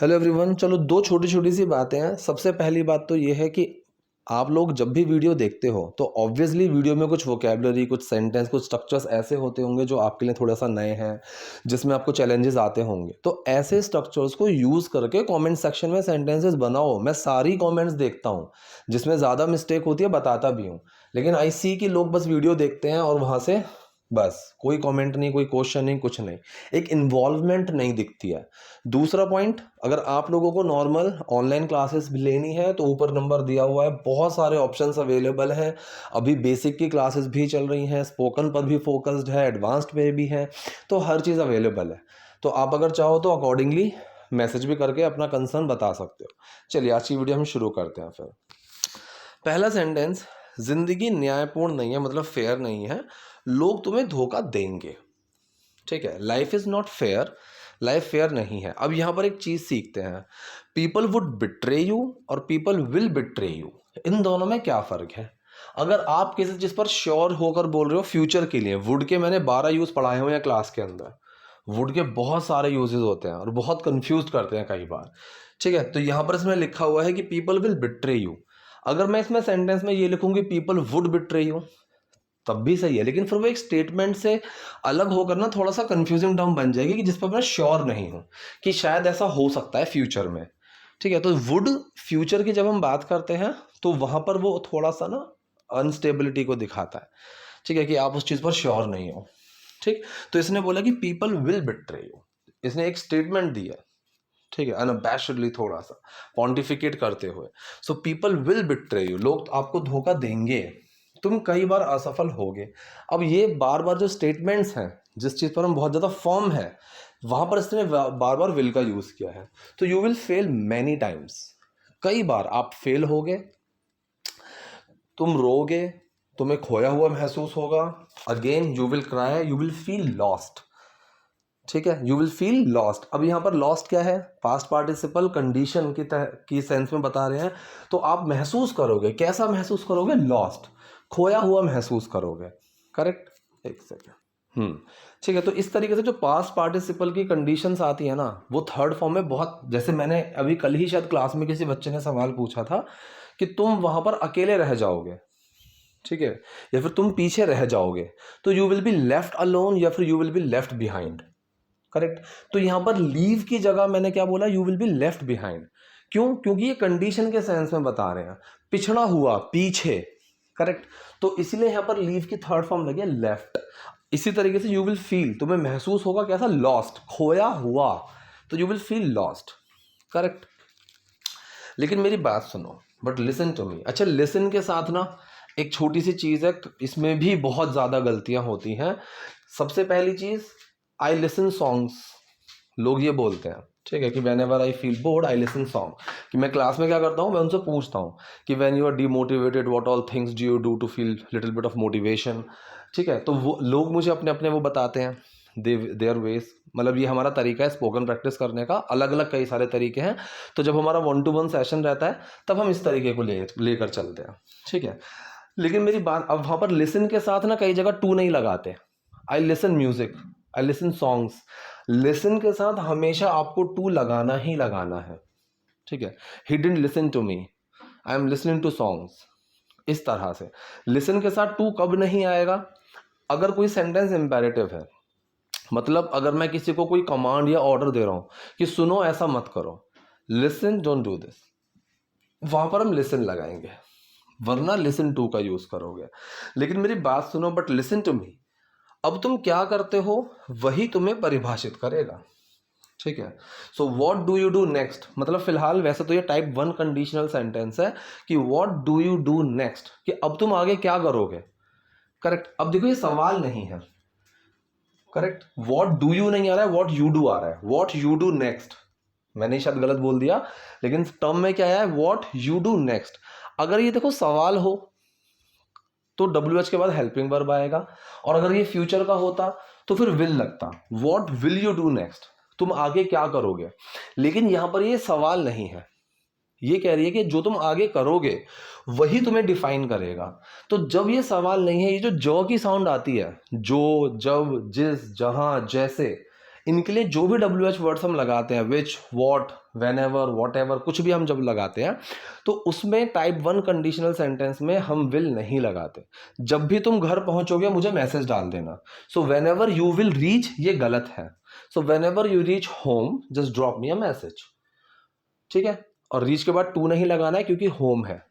Hello everyone. चलो दो छोटी छोटी सी बातें हैं। सबसे पहली बात तो ये है कि आप लोग जब भी वीडियो देखते हो तो ऑब्वियसली वीडियो में कुछ वोकेबलरी, कुछ सेंटेंस, कुछ स्ट्रक्चर्स ऐसे होते होंगे जो आपके लिए थोड़ा सा नए हैं, जिसमें आपको चैलेंजेस आते होंगे। तो ऐसे स्ट्रक्चर्स को यूज़ करके कमेंट सेक्शन में सेंटेंसेस बनाओ। मैं सारी कमेंट्स देखता हूँ, जिसमें ज़्यादा मिस्टेक होती है बताता भी हूँ, लेकिन आई सी कि लोग बस वीडियो देखते हैं और वहाँ से बस कोई कमेंट नहीं, कोई क्वेश्चन नहीं, कुछ नहीं, एक इन्वॉल्वमेंट नहीं दिखती है। दूसरा पॉइंट, अगर आप लोगों को नॉर्मल ऑनलाइन क्लासेस भी लेनी है तो ऊपर नंबर दिया हुआ है, बहुत सारे ऑप्शंस अवेलेबल हैं। अभी बेसिक की क्लासेस भी चल रही हैं, स्पोकन पर भी फोकस्ड है, एडवांस्ड पे भी है, तो हर चीज़ अवेलेबल है। तो आप अगर चाहो तो अकॉर्डिंगली मैसेज भी करके अपना कंसर्न बता सकते हो। चलिए आज की वीडियो हम शुरू करते हैं। फिर पहला सेंटेंस, जिंदगी न्यायपूर्ण नहीं है, मतलब फेयर नहीं है, लोग तुम्हें धोखा देंगे। ठीक है, life is not fair, life fair नहीं है। अब यहां पर एक चीज सीखते हैं, पीपल वुड बिट्रे यू और पीपल विल बिट्रे यू, इन दोनों में क्या फर्क है? अगर आप किसी चीज पर श्योर होकर बोल रहे हो फ्यूचर के लिए, वुड के मैंने 12 यूज पढ़ाए हुए हैं क्लास के अंदर। वुड के बहुत सारे यूजेस होते हैं और बहुत कंफ्यूज करते हैं कई बार। ठीक है, तो यहां पर इसमें लिखा हुआ है कि पीपल विल बिट्रे यू। अगर मैं इसमें सेंटेंस में ये लिखूंगी पीपल वुड बिट्रे यू, तब भी सही है, लेकिन फिर वो एक स्टेटमेंट से अलग होकर ना थोड़ा सा कंफ्यूजिंग टर्म बन जाएगी कि जिस पर मैं श्योर नहीं हूं कि शायद ऐसा हो सकता है फ्यूचर में। ठीक है, तो वुड फ्यूचर की जब हम बात करते हैं तो वहां पर वो थोड़ा सा ना अनस्टेबिलिटी को दिखाता है। ठीक है, कि आप उस चीज पर श्योर नहीं हो। ठीक, तो इसने बोला कि पीपल विल बिट्रे यू, इसने एक स्टेटमेंट दिया। ठीक है, अनअबैशडली, थोड़ा सा पॉन्टिफिकेट करते हुए। So people will betray you, लोग आपको धोखा देंगे, तुम कई बार असफल होगे। अब ये बार बार जो स्टेटमेंट्स हैं, जिस चीज पर हम बहुत ज्यादा फर्म है, वहां पर इसने बार बार विल का यूज किया है। तो you will fail many times, कई बार आप फेल होगे, तुम रोगे, तुम्हें खोया हुआ महसूस होगा। Again you will cry, you will feel lost. ठीक है, यू विल फील लॉस्ट। अब यहाँ पर लॉस्ट क्या है? पास्ट पार्टिसिपल कंडीशन की सेंस में बता रहे हैं। तो आप महसूस करोगे, कैसा महसूस करोगे? लॉस्ट, खोया हुआ महसूस करोगे। करेक्ट, एक सेकेंड। ठीक है, तो इस तरीके से जो पास्ट पार्टिसिपल की कंडीशंस आती है ना, वो थर्ड फॉर्म में बहुत, जैसे मैंने अभी कल ही शायद क्लास में किसी बच्चे ने सवाल पूछा था कि तुम वहां पर अकेले रह जाओगे, ठीक है, या फिर तुम पीछे रह जाओगे, तो you will be left alone या फिर you will be left behind. Correct, तो यहां पर लीव की जगह मैंने क्या बोला? You will be left behind. क्यों? क्योंकि ये कंडीशन के सेंस में बता रहे हैं, पिछड़ा हुआ, पीछे। करेक्ट, तो इसलिए यहां पर लीव की थर्ड फॉर्म लगी है लेफ्ट। इसी तरीके से यू विल फील, तुम्हें महसूस होगा कैसा? लॉस्ट, खोया हुआ, तो you will feel lost. Correct, लेकिन मेरी बात सुनो, बट लिसन टू मी। अच्छा, लिसन के साथ ना एक छोटी सी चीज है, इसमें भी बहुत ज्यादा गलतियां होती हैं। सबसे पहली चीज, आई लिसन सॉन्ग्स, लोग ये बोलते हैं, ठीक है, कि when ever I feel bored I listen song. कि मैं क्लास में क्या करता हूँ, मैं उनसे पूछता हूँ कि when you are demotivated what all things do you do to feel little bit of motivation. ठीक है, तो वो लोग मुझे अपने अपने वो बताते हैं, देयर वेज, मतलब ये हमारा तरीका है स्पोकन प्रैक्टिस करने का। अलग अलग कई सारे तरीके हैं, तो जब हमारा 1-to-1 सेशन रहता है तब हम इस तरीके को लेकर चलते हैं। ठीक है, लेकिन मेरी बात, अब वहां पर लिसन के साथ ना कई जगह टू नहीं लगाते। I listen music, I listen songs, listen के साथ हमेशा आपको टू लगाना ही लगाना है। ठीक है, he didn't listen to me, I am listening to songs. इस तरह से लिसन के साथ टू कब नहीं आएगा? अगर कोई सेंटेंस इंपेरेटिव है, मतलब अगर मैं किसी को कोई कमांड या ऑर्डर दे रहा हूं कि सुनो ऐसा मत करो, लिसन डोंट डू दिस, वहां पर हम लिसन लगाएंगे, वरना लिसन टू का यूज करोगे। लेकिन मेरी बात सुनो, बट लिसन टू मी, अब तुम क्या करते हो वही तुम्हें परिभाषित करेगा। ठीक है, so what do you do next, मतलब फिलहाल वैसे तो ये टाइप 1 कंडीशनल सेंटेंस है कि what do you do next, कि अब तुम आगे क्या करोगे। करेक्ट, अब देखो ये सवाल नहीं है। करेक्ट, व्हाट डू यू नहीं आ रहा है, व्हाट यू डू आ रहा है, व्हाट यू डू नेक्स्ट। मैंने शायद गलत बोल दिया, लेकिन टर्म में क्या है? What you do next. अगर ये देखो सवाल हो तो WH के बाद हेल्पिंग वर्ब आएगा, और अगर ये फ्यूचर का होता तो फिर विल लगता। What will you do next, तुम आगे क्या करोगे। लेकिन यहां पर ये सवाल नहीं है, ये कह रही है कि जो तुम आगे करोगे वही तुम्हें डिफाइन करेगा। तो जब ये सवाल नहीं है, ये जो की साउंड आती है, जो, जब, जिस, जहां, जैसे, इनके लिए जो भी WH वर्ड्स हम लगाते हैं, which, what, whenever, whatever, कुछ भी हम जब लगाते हैं तो उसमें टाइप 1 कंडीशनल सेंटेंस में हम विल नहीं लगाते। जब भी तुम घर पहुंचोगे मुझे मैसेज डाल देना। So when ever you will reach, ये गलत है। So when ever you reach home just drop me a message, ठीक है। और रीच के बाद टू नहीं लगाना है क्योंकि होम है।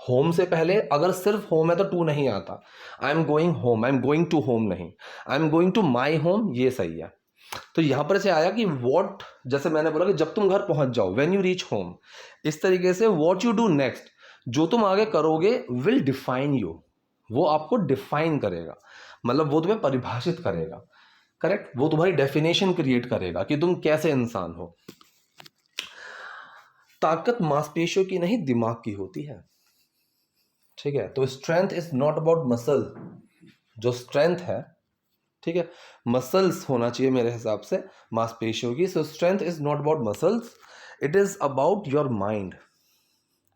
होम से पहले अगर सिर्फ होम है तो टू नहीं आता। I am going home, I am going to home नहीं, I am going to my home, ये सही है। तो यहां पर से आया कि वॉट, जैसे मैंने बोला कि जब तुम घर पहुंच जाओ, व्हेन यू रीच होम, इस तरीके से वॉट यू डू नेक्स्ट, जो तुम आगे करोगे विल डिफाइन यू, वो आपको डिफाइन करेगा, मतलब वो तुम्हें परिभाषित करेगा, करेक्ट, वो तुम्हारी डेफिनेशन क्रिएट करेगा कि तुम कैसे इंसान हो। ताकत मांसपेशियों की नहीं दिमाग की होती है, ठीक है। तो strength is not about muscle, जो स्ट्रेंथ है, ठीक है, मसल्स होना चाहिए मेरे हिसाब से मांसपेशियों की। सो strength is not about muscles, it is about your mind,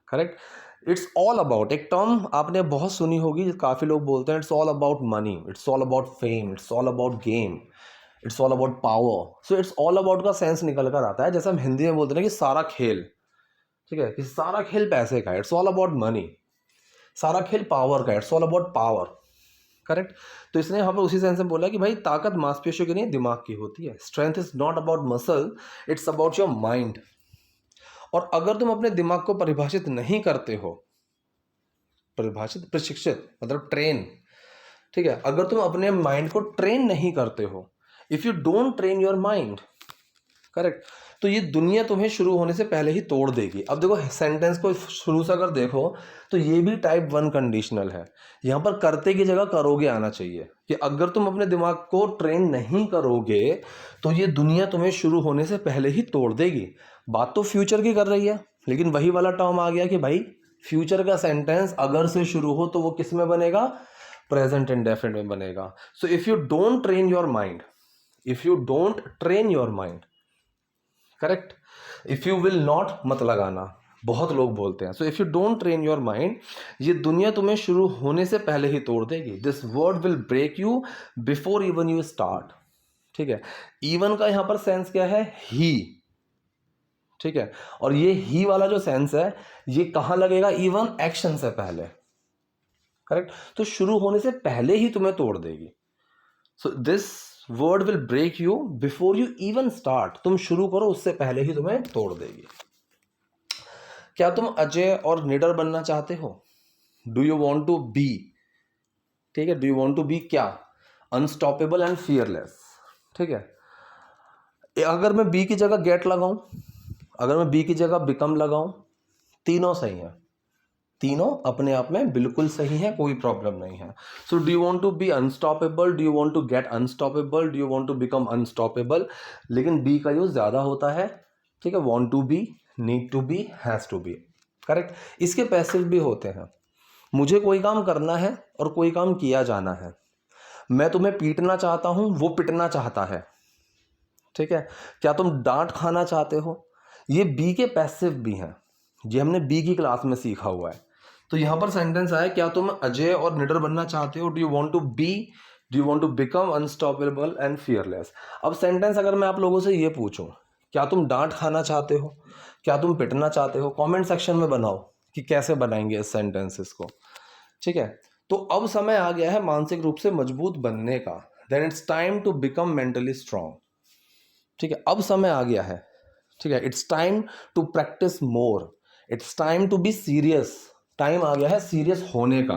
correct. It's all about, एक टर्म आपने बहुत सुनी होगी, काफी लोग बोलते हैं it's all about money, it's all about fame, it's all about game, it's all about power. So it's all about का सेंस निकल कर आता है, जैसे हम हिंदी में बोलते हैं कि सारा खेल, ठीक है, कि सारा खेल पैसे का, इट्स ऑल अबाउट मनी। सारा खेल पावर का, it's all about power, correct. तो इसने यहाँ पर उसी सेंस में बोला कि भाई ताकत मांसपेशियों की नहीं दिमाग की होती है। Strength is not about muscle, it's about your mind. और अगर तुम अपने दिमाग को परिभाषित नहीं करते हो, परिभाषित, प्रशिक्षित मतलब ट्रेन, ठीक है, अगर तुम अपने माइंड को ट्रेन नहीं करते हो, if you don't train your mind, correct, तो ये दुनिया तुम्हें शुरू होने से पहले ही तोड़ देगी। अब देखो सेंटेंस को शुरू से अगर देखो तो ये भी टाइप 1 कंडीशनल है। यहाँ पर करते की जगह करोगे आना चाहिए, कि अगर तुम अपने दिमाग को ट्रेन नहीं करोगे तो ये दुनिया तुम्हें शुरू होने से पहले ही तोड़ देगी। बात तो फ्यूचर की कर रही है, लेकिन वही वाला टर्म आ गया कि भाई फ्यूचर का सेंटेंस अगर से शुरू हो तो वो किस में बनेगा, प्रेजेंट इंडेफिनिट में बनेगा। सो if you don't train your mind, if you don't train your mind, correct, if you will not मत लगाना, बहुत लोग बोलते हैं। सो if you don't train your mind, ये दुनिया तुम्हें शुरू होने से पहले ही तोड़ देगी। This word will break you before even you start, ठीक है। इवन का यहां पर सेंस क्या है, ही, ठीक है। और ये ही वाला जो सेंस है ये कहां लगेगा, इवन एक्शन से पहले, करेक्ट। तो शुरू होने से पहले ही तुम्हें तोड़ देगी। So this word will break you before you even start, तुम शुरू करो उससे पहले ही तुम्हें तोड़ देगी। क्या तुम अजय और निडर बनना चाहते हो, do you want to be, ठीक है, do you want to be क्या, अनस्टॉपेबल एंड फियरलेस, ठीक है। अगर मैं बी की जगह गेट लगाऊं, अगर मैं बी की जगह बिकम लगाऊं, तीनों सही है, तीनों अपने आप में बिल्कुल सही है, कोई प्रॉब्लम नहीं है। So do you want to be unstoppable, do you want to get unstoppable, do you want to become unstoppable, लेकिन बी का यूज ज्यादा होता है, ठीक है। Want to be, need to be, has to be, correct. इसके passive भी होते हैं, मुझे कोई काम करना है और कोई काम किया जाना है, मैं तुम्हें पीटना चाहता हूं, वो पिटना चाहता है, ठीक है। क्या तुम डांट खाना चाहते हो, ये बी के पैसिव भी हैं, ये हमने बी की क्लास में सीखा हुआ है। तो यहां पर सेंटेंस आया, क्या तुम अजय और निडर बनना चाहते हो, do you want to be, do you want to become unstoppable and fearless. अब सेंटेंस अगर मैं आप लोगों से ये पूछूं, क्या तुम डांट खाना चाहते हो, क्या तुम पिटना चाहते हो, कमेंट सेक्शन में बनाओ कि कैसे बनाएंगे इस सेंटेंसेस को, ठीक है। तो अब समय आ गया है मानसिक रूप से मजबूत बनने का, then it's time to become mentally strong, ठीक है। अब समय आ गया है, ठीक है, it's time to practise more, it's time to be serious, time आ गया है सीरियस होने का।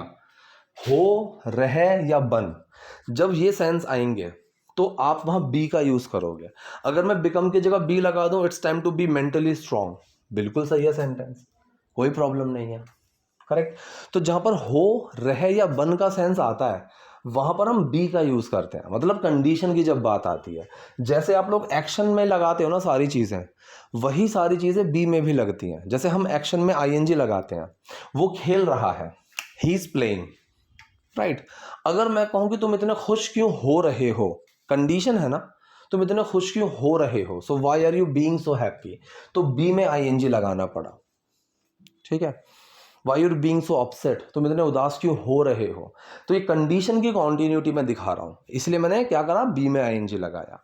हो, रहे या बन, जब ये सेंस आएंगे तो आप वहां बी का यूज करोगे। अगर मैं बिकम की जगह बी लगा दूं, it's time to be mentally strong, बिल्कुल सही है सेंटेंस, कोई प्रॉब्लम नहीं है, करेक्ट। तो जहां पर हो, रहे या बन का सेंस आता है वहां पर हम बी का यूज करते हैं, मतलब कंडीशन की जब बात आती है। जैसे आप लोग एक्शन में लगाते हो ना सारी चीजें, वही सारी चीजें बी में भी लगती हैं। जैसे हम एक्शन में आईएनजी लगाते हैं, वो खेल रहा है, ही इज प्लेइंग, राइट। अगर मैं कहूं कि तुम इतने खुश क्यों हो रहे हो, कंडीशन है ना, तुम इतने खुश क्यों हो रहे हो, so why are you being so happy, तो बी में आईएनजी लगाना पड़ा, ठीक है। Why you're being so upset, तुम इतने उदास क्यों हो रहे हो, तो ये कंडीशन की कॉन्टिन्यूटी मैं दिखा रहा हूं, इसलिए मैंने क्या करा, बी में आईएनजी लगाया,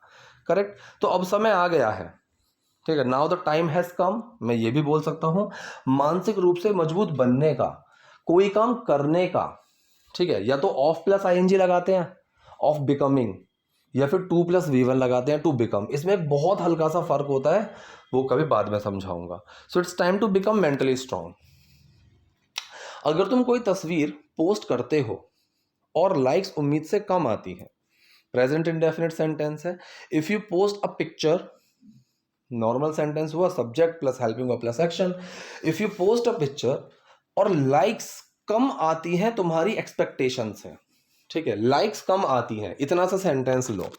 करेक्ट। तो अब समय आ गया है, ठीक है, now the time has come, मैं ये भी बोल सकता हूं, मानसिक रूप से मजबूत बनने का, कोई काम करने का, ठीक है। या तो ऑफ प्लस आईएनजी लगाते हैं, ऑफ बिकमिंग, या फिर टू प्लस वी1 लगाते हैं, टू बिकम। इसमें एक बहुत हल्का सा फर्क होता है, वो कभी बाद में समझाऊंगा। So it's time to become mentally strong. अगर तुम कोई तस्वीर पोस्ट करते हो और लाइक्स उम्मीद से कम आती है, प्रेजेंट इंडेफिनिट सेंटेंस है। If you post a picture, normal sentence हुआ, subject plus helping verb plus action. If you post a picture और लाइक्स कम आती हैं तुम्हारी एक्सपेक्टेशन से, ठीक है, लाइक्स कम आती हैं, इतना सा सेंटेंस लो,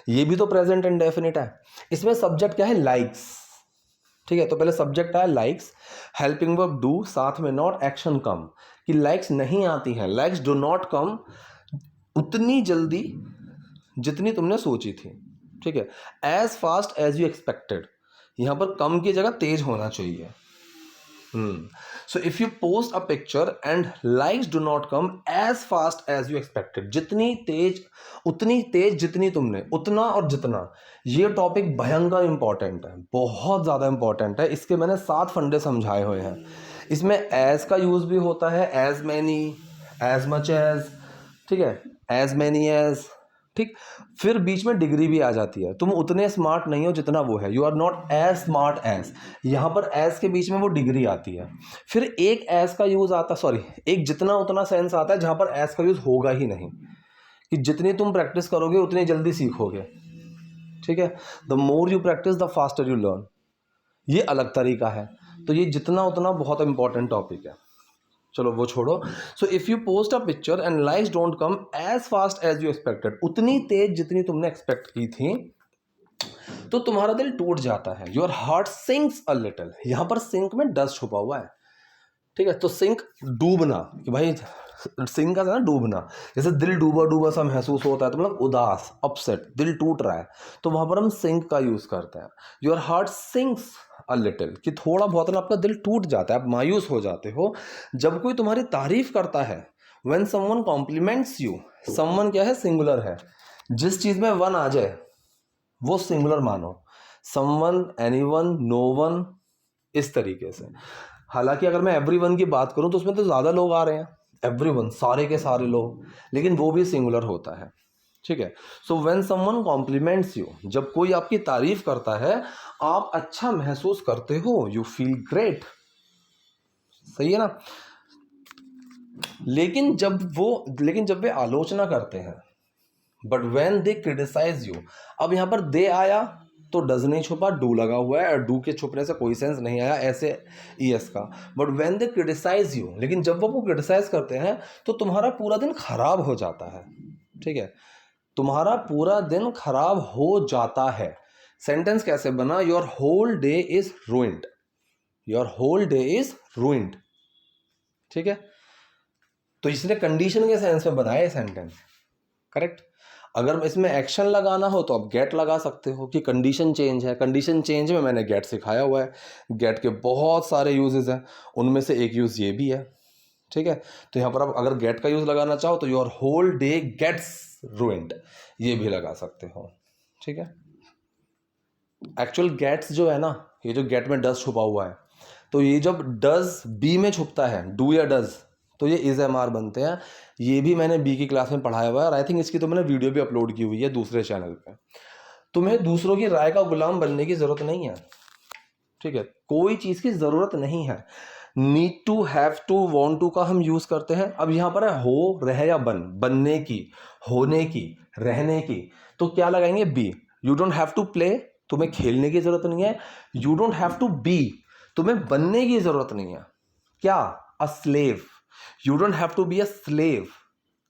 ये भी तो प्रेजेंट इंडेफिनिट है। इसमें सब्जेक्ट क्या है, लाइक्स, ठीक है। तो पहले सब्जेक्ट आया लाइक्स, हेल्पिंग वर्ब डू, साथ में नॉट, एक्शन कम, कि लाइक्स नहीं आती हैं, लाइक्स डू नॉट कम उतनी जल्दी जितनी तुमने सोची थी, ठीक है। As fast as you expected, यहां पर कम की जगह तेज होना चाहिए। So if you post a picture and likes do not come as fast as you expected, जितनी तेज, उतनी तेज जितनी तुमने, उतना और जितना, ये टॉपिक भयंकर इंपॉर्टेंट है, बहुत ज्यादा इंपॉर्टेंट है। इसके मैंने 7 फंडे समझाए हुए हैं। इसमें एज का यूज भी होता है, as many, as much as, ठीक है, एज मैनी एज, ठीक। फिर बीच में डिग्री भी आ जाती है, तुम उतने स्मार्ट नहीं हो जितना वो है, you are not as smart as, यहां पर एज के बीच में वो डिग्री आती है। फिर एक एज का यूज आता, सॉरी, एक जितना उतना सेंस आता है जहां पर एज का यूज होगा ही नहीं, कि जितनी तुम प्रैक्टिस करोगे उतनी जल्दी सीखोगे, ठीक है। The more you practice the faster you learn, ये अलग तरीका है। तो ये जितना उतना बहुत इंपॉर्टेंट टॉपिक है, चलो वो छोड़ो। So if you post a picture and likes don't come as fast as you expected, उतनी तेज जितनी तुमने एक्सपेक्ट की थी, तो तुम्हारा दिल टूट जाता है, your heart sinks a little. यहां पर सिंक में डस छुपा हुआ है, ठीक है। तो सिंक, डूबना, कि भाई सिंक का ना डूबना, जैसे दिल डूबा डूबा सा महसूस होता है, तो मतलब उदास, अपसेट, दिल टूट रहा है, तो वहां पर हम सिंक का यूज करते हैं। Your heart sinks a little, कि थोड़ा बहुत ना आपका दिल टूट जाता है, आप मायूस हो जाते हो जब कोई तुम्हारी तारीफ करता है। When someone compliments you, someone क्या है, सिंगुलर है, जिस चीज में वन आ जाए वो सिंगुलर मानो, समवन, एनीवन, नो वन, इस तरीके से। हालांकि अगर मैं एवरीवन की बात करूं तो उसमें तो ज्यादा लोग आ रहे हैं, एवरीवन, सारे के सारे लोग, लेकिन वो भी सिंगुलर होता है, ठीक है। So when someone compliments you, जब कोई आपकी तारीफ करता है, आप अच्छा महसूस करते हो, यू फील ग्रेट, सही है ना। लेकिन जब वे आलोचना करते हैं, but when they criticise you, अब यहां पर दे आया तो डज नहीं छुपा, डू लगा हुआ है, और डू के छुपने से कोई सेंस नहीं आया ऐसे ईएस का। But when they criticise you, लेकिन जब वो क्रिटिसाइज करते हैं तो तुम्हारा पूरा दिन खराब हो जाता है, ठीक है, तुम्हारा पूरा दिन खराब हो जाता है। सेंटेंस कैसे बना, your whole day is ruined, your whole day is ruined, ठीक है। तो इसने कंडीशन के सेंस में बनाया सेंटेंस, करेक्ट। अगर इसमें एक्शन लगाना हो तो आप गेट लगा सकते हो कि कंडीशन चेंज है, कंडीशन चेंज में मैंने गेट सिखाया हुआ है। गेट के बहुत सारे यूजेस हैं, उनमें से एक यूज ये भी है, ठीक है। तो यहाँ पर आप अगर गेट का यूज लगाना चाहो तो your whole day gets ruined, ये भी लगा सकते हो, ठीक है। एक्चुअल गेट्स जो है ना, ये जो गेट में डज छुपा हुआ है, तो ये जब डज बी में छुपता है, डू या डज, तो ये इज एम आर बनते हैं। ये भी मैंने बी की क्लास में पढ़ाया हुआ है, और आई थिंक इसकी तो मैंने वीडियो भी अपलोड की हुई है दूसरे चैनल पे। तुम्हें दूसरों की राय का गुलाम बनने की जरूरत नहीं है, ठीक है, कोई चीज की जरूरत नहीं है। Need to, have to, want to का हम यूज करते हैं। अब यहां पर है हो, रह या बन, बनने की, होने की, रहने की, तो क्या लगाएंगे, be. You don't have to play, तुम्हें खेलने की जरूरत नहीं है। You don't have to be, तुम्हें बनने की जरूरत नहीं है, क्या, a slave. You don't have to be a slave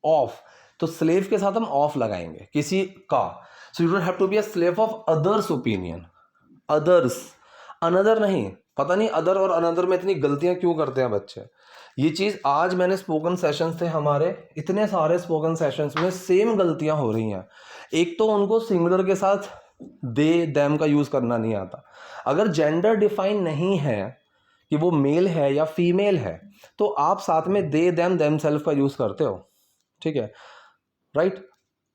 of, तो स्लेव के साथ हम ऑफ लगाएंगे, किसी का। So you don't have to be a slave of others opinion, others, another नहीं। पता नहीं अदर और अनदर में इतनी गलतियां क्यों करते हैं बच्चे। ये चीज आज मैंने स्पोकन सेशंस थे हमारे, इतने सारे स्पोकन सेशंस में सेम गलतियां हो रही हैं। एक तो उनको सिंगुलर के साथ दे देम का यूज करना नहीं आता। अगर जेंडर डिफाइन नहीं है कि वो मेल है या फीमेल है, तो आप साथ में दे देम देमसेल्फ का यूज करते हो, ठीक है, राइट।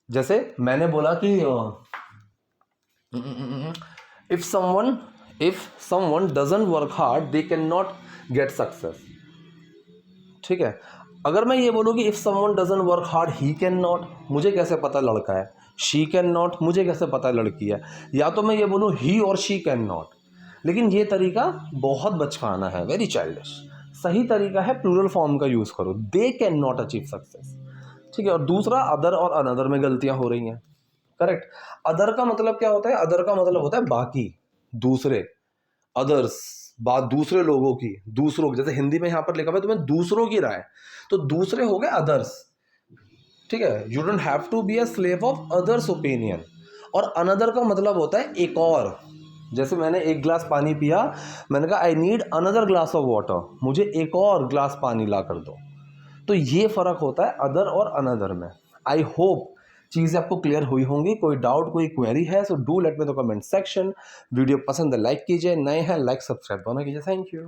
जैसे मैंने बोला कि if someone doesn't work hard they can not get success. ठीक है, अगर मैं ये बोलूँ कि if someone doesn't work hard he can not, मुझे कैसे पता लड़का है? शी कैन नॉट, मुझे कैसे पता लड़की है? या तो मैं ये बोलूँ ही और शी कैन नॉट, लेकिन ये तरीका बहुत बचकाना है, वेरी चाइल्डिश। सही तरीका है प्लूरल फॉर्म का यूज़ करो, they can not achieve success. ठीक है, और दूसरा अदर और अनदर में गलतियां हो रही हैं। करेक्ट, अदर का मतलब क्या होता है? अदर का मतलब होता है बाकी, दूसरे, अदर्स, बात दूसरे लोगों की, दूसरों की। जैसे हिंदी में यहां पर लिखा हुआ है तुम्हें दूसरों की राय, तो दूसरे हो गए अदर्स। ठीक है, you don't have to be a slave of others opinion. और अनदर का मतलब होता है एक और। जैसे मैंने एक गिलास पानी पिया, मैंने कहा I need another glass of water, मुझे एक और ग्लास पानी ला कर दो। तो ये फ़र्क होता है अदर और अनदर में। आई होप चीज़ें आपको क्लियर हुई होंगी। कोई डाउट, कोई क्वेरी है so do let me the comment section. Video पसंद है लाइक कीजिए, नए हैं लाइक सब्सक्राइब दोनों कीजिए। Thank you.